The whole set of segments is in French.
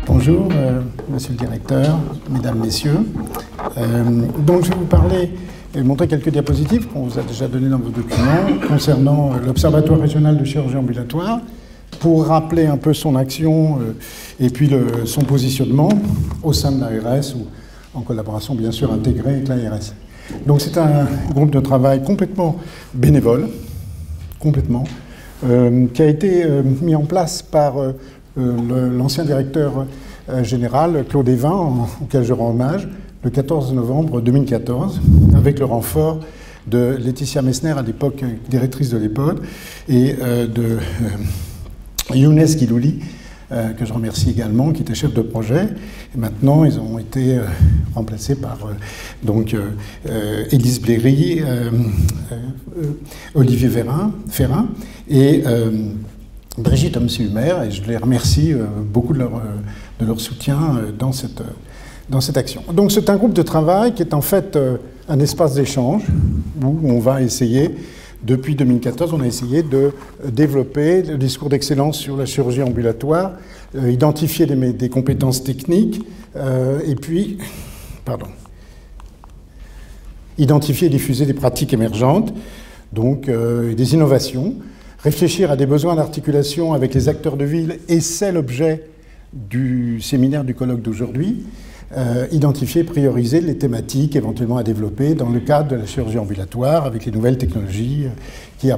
Bonjour, monsieur le directeur, mesdames, messieurs. Donc je vais vous parler et montrer quelques diapositives qu'on vous a déjà données dans vos documents concernant l'Observatoire régional de chirurgie ambulatoire, pour rappeler un peu son action et puis son positionnement au sein de l'ARS, ou en collaboration bien sûr intégrée avec l'ARS. Donc c'est un groupe de travail complètement bénévole, complètement, qui a été mis en place par l'ancien directeur général Claude Evin, auquel je rends hommage, le 14 novembre 2014, avec le renfort de Laetitia Messner, à l'époque directrice de l'EPOD, et de Younes Gilouli, que je remercie également, qui était chef de projet. Et maintenant, ils ont été remplacés par Élise Bléry, Olivier Ferrin et Brigitte Homsi-Humer, et je les remercie beaucoup de leur soutien dans cette action. Donc c'est un groupe de travail qui est en fait un espace d'échange où on va essayer, depuis 2014, on a essayé de développer le discours d'excellence sur la chirurgie ambulatoire, identifier des compétences techniques, et puis, identifier et diffuser des pratiques émergentes, donc des innovations, réfléchir à des besoins d'articulation avec les acteurs de ville, et c'est l'objet du séminaire du colloque d'aujourd'hui, identifier et prioriser les thématiques éventuellement à développer dans le cadre de la chirurgie ambulatoire avec les nouvelles technologies qui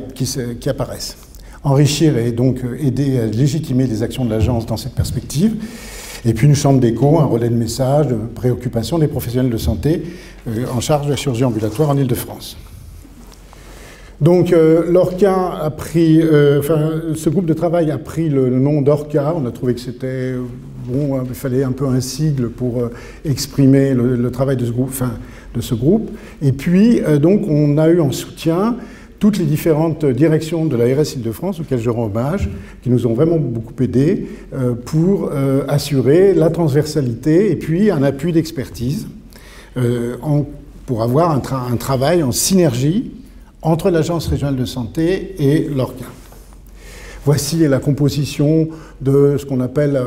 apparaissent. Enrichir et donc aider à légitimer les actions de l'agence dans cette perspective. Et puis une chambre d'écho, un relais de messages, de préoccupation des professionnels de santé en charge de la chirurgie ambulatoire en Île-de-France. Donc l'ORCA a pris, ce groupe de travail a pris le nom d'ORCA. On a trouvé que c'était bon, il fallait un peu un sigle pour exprimer le travail de ce groupe. Et puis donc on a eu en soutien toutes les différentes directions de l'ARS Île-de-France, auxquelles je rends hommage, qui nous ont vraiment beaucoup aidés pour assurer la transversalité et puis un appui d'expertise pour avoir un travail en synergie entre l'Agence régionale de santé et l'ORCA. Voici la composition de ce qu'on appelle,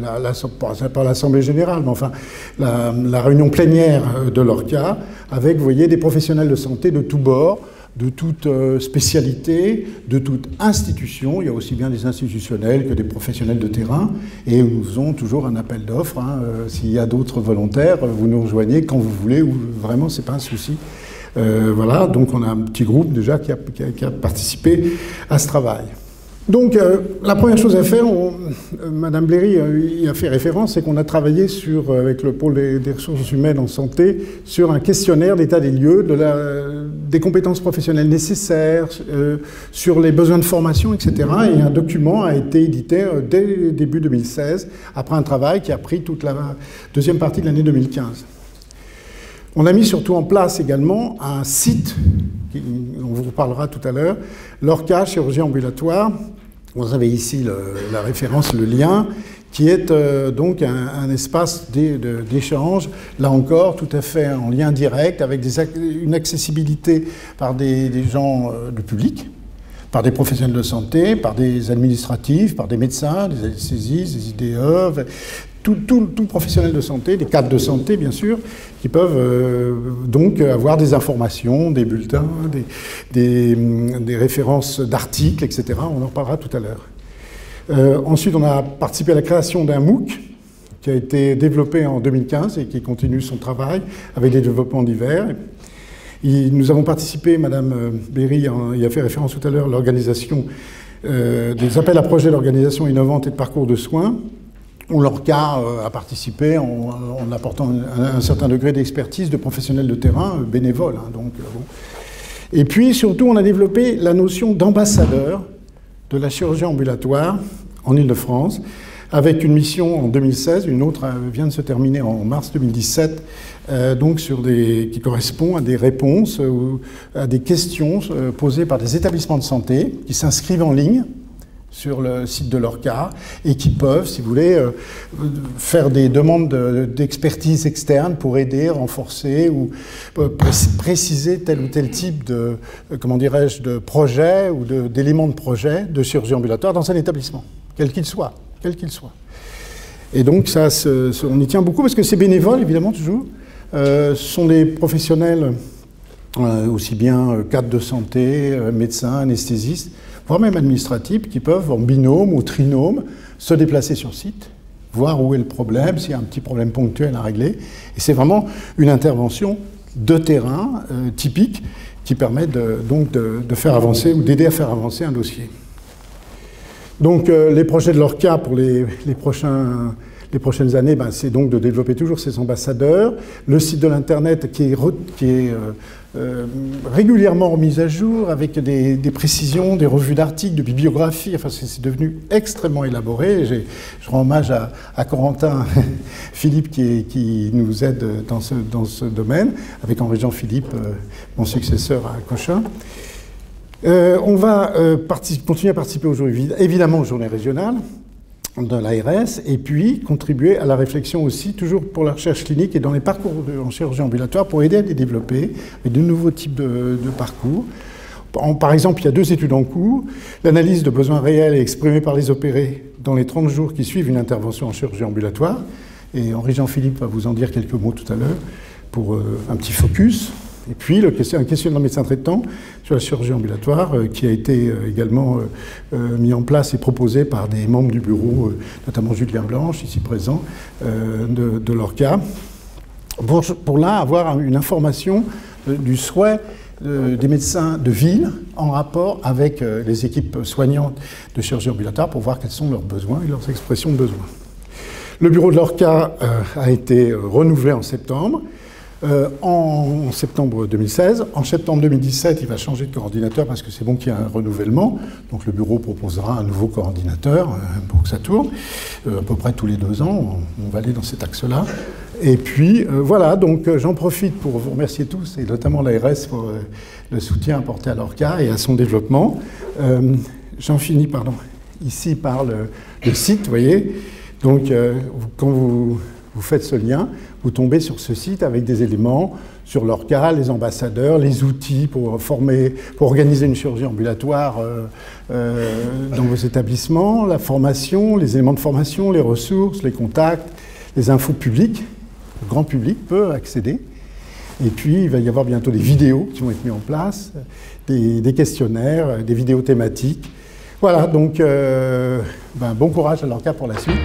pas l'Assemblée générale, mais enfin la réunion plénière de l'ORCA, avec, vous voyez, des professionnels de santé de tous bords, de toute spécialité, de toute institution. Il y a aussi bien des institutionnels que des professionnels de terrain. Et nous faisons toujours un appel d'offres. S'il y a d'autres volontaires, vous nous rejoignez quand vous voulez, ou vraiment, ce n'est pas un souci. Voilà, donc on a un petit groupe déjà qui a participé à ce travail. Donc la première chose à faire, Madame Bléry y a fait référence, c'est qu'on a travaillé avec le pôle des ressources humaines en santé sur un questionnaire d'état des lieux, des compétences professionnelles nécessaires, sur les besoins de formation, etc. Et un document a été édité dès début 2016, après un travail qui a pris toute la deuxième partie de l'année 2015. On a mis surtout en place également un site, on vous parlera tout à l'heure, l'ORCA, chirurgie ambulatoire. Vous avez ici la référence, le lien, qui est donc un espace d'échange, là encore, tout à fait en lien direct, avec une accessibilité par des gens du public, par des professionnels de santé, par des administratifs, par des médecins, des anesthésistes, des IDE, tout professionnel de santé, des cadres de santé bien sûr, qui peuvent donc avoir des informations, des bulletins, des références d'articles, etc. On en parlera tout à l'heure. Ensuite, on a participé à la création d'un MOOC qui a été développé en 2015 et qui continue son travail avec des développements divers. Nous avons participé, Madame Bléry y a fait référence tout à l'heure, l'organisation des appels à projets d'organisation innovante et de parcours de soins, où l'ORCA a participé en apportant un certain degré d'expertise de professionnels de terrain bénévoles. Bon. Et puis surtout, on a développé la notion d'ambassadeur de la chirurgie ambulatoire en Île-de-France, avec une mission en 2016, une autre vient de se terminer en mars 2017, donc qui correspond à des réponses, à des questions posées par des établissements de santé qui s'inscrivent en ligne sur le site de l'ORCA et qui peuvent, si vous voulez, faire des demandes d'expertise externe pour aider, renforcer ou préciser tel ou tel type de, comment dirais-je, de projet ou d'éléments de projet de chirurgie ambulatoire dans un établissement, quel qu'il soit, quel qu'il soit. Et donc ça, on y tient beaucoup parce que c'est bénévole, évidemment, toujours. Ce sont des professionnels, aussi bien cadres de santé, médecins, anesthésistes, voire même administratifs, qui peuvent, en binôme ou trinôme, se déplacer sur site, voir où est le problème, s'il y a un petit problème ponctuel à régler. Et c'est vraiment une intervention de terrain typique qui permet donc de faire avancer ou d'aider à faire avancer un dossier. Donc les projets de l'ORCA pour les prochaines années, c'est donc de développer toujours ces ambassadeurs, le site de l'Internet qui est régulièrement remis à jour avec des précisions, des revues d'articles, de bibliographies. Enfin, c'est devenu extrêmement élaboré. Je rends hommage à Corentin Philippe qui nous aide dans ce domaine, avec Henri-Jean Philippe, mon successeur à Cochin. On va continuer à participer évidemment aux journées régionales de l'ARS, et puis contribuer à la réflexion aussi, toujours pour la recherche clinique et dans les parcours en chirurgie ambulatoire, pour aider à les développer, avec de nouveaux types de parcours. Par exemple, il y a 2 études en cours. L'analyse de besoins réels et exprimés par les opérés dans les 30 jours qui suivent une intervention en chirurgie ambulatoire. Et Henri-Jean Philippe va vous en dire quelques mots tout à l'heure, pour un petit focus. Et puis, un questionnaire médecin traitant sur la chirurgie ambulatoire qui a été également mis en place et proposé par des membres du bureau, notamment Julien Blanche, ici présent, de l'ORCA, pour là avoir une information du souhait des médecins de ville en rapport avec les équipes soignantes de chirurgie ambulatoire pour voir quels sont leurs besoins et leurs expressions de besoins. Le bureau de l'ORCA a été renouvelé en septembre. En septembre 2016. En septembre 2017, il va changer de coordinateur parce que c'est bon qu'il y ait un renouvellement. Donc le bureau proposera un nouveau coordinateur pour que ça tourne. À peu près tous les 2 ans, on va aller dans cet axe-là. Et puis voilà, donc j'en profite pour vous remercier tous, et notamment l'ARS pour le soutien apporté à l'ORCA et à son développement. J'en finis, ici par le site, vous voyez. Donc quand vous faites ce lien, vous tombez sur ce site avec des éléments sur l'ORCA, les ambassadeurs, les outils pour organiser une chirurgie ambulatoire dans vos établissements, la formation, les éléments de formation, les ressources, les contacts, les infos publiques. Le grand public peut accéder. Et puis, il va y avoir bientôt des vidéos qui vont être mises en place, des questionnaires, des vidéos thématiques. Voilà, donc bon courage à l'ORCA pour la suite.